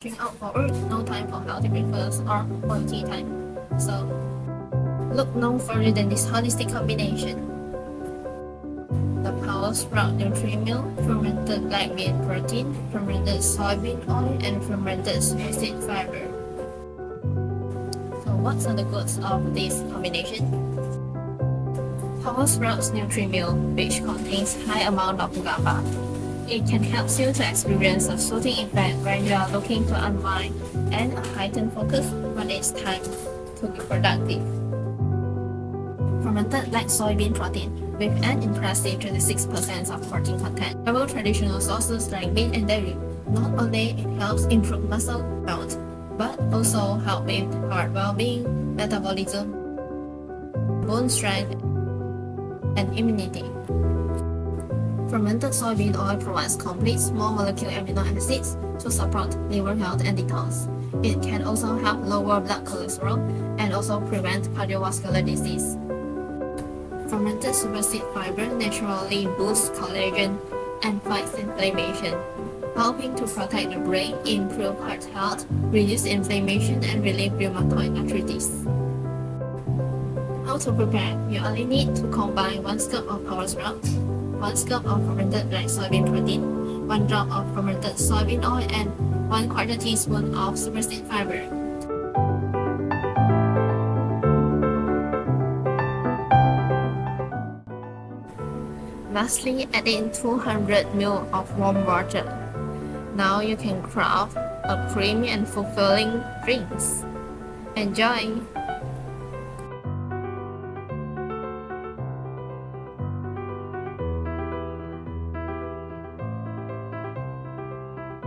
Drink out for work, no time for healthy breakfast or quality time. So, look no further than this holistic combination. The Sprout Nutri Meal, Fermented Black Bean Protein, Fermented Soy Bean Oil, and Fermented Super Seed Fiber. So what are the goods of this combination? Sprout Nutri Meal, which contains high amount of GABA. It can help you to experience a soothing effect when you are looking to unwind and a heightened focus when it's time to be productive. Fermented Black Soybean Protein with an impressive 26% of protein content. Several traditional sources like meat and dairy. Not only it helps improve muscle health, but also help with heart well-being, metabolism, bone strength, and immunity. Fermented soybean oil provides complete small molecule amino acids to support liver health and detox. It can also help lower blood cholesterol and also prevent cardiovascular disease. Fermented Super Seed Fiber naturally boosts collagen and fights inflammation, helping to protect the brain, improve heart health, reduce inflammation, and relieve rheumatoid arthritis. How to prepare? You only need to combine 1 scoop of Sprout, 1 scoop of fermented black soybean protein, 1 drop of fermented soybean oil, and 1/4 teaspoon of super seed fiber. Lastly, add in 200 ml of warm water. Now you can craft a creamy and fulfilling drinks. Enjoy!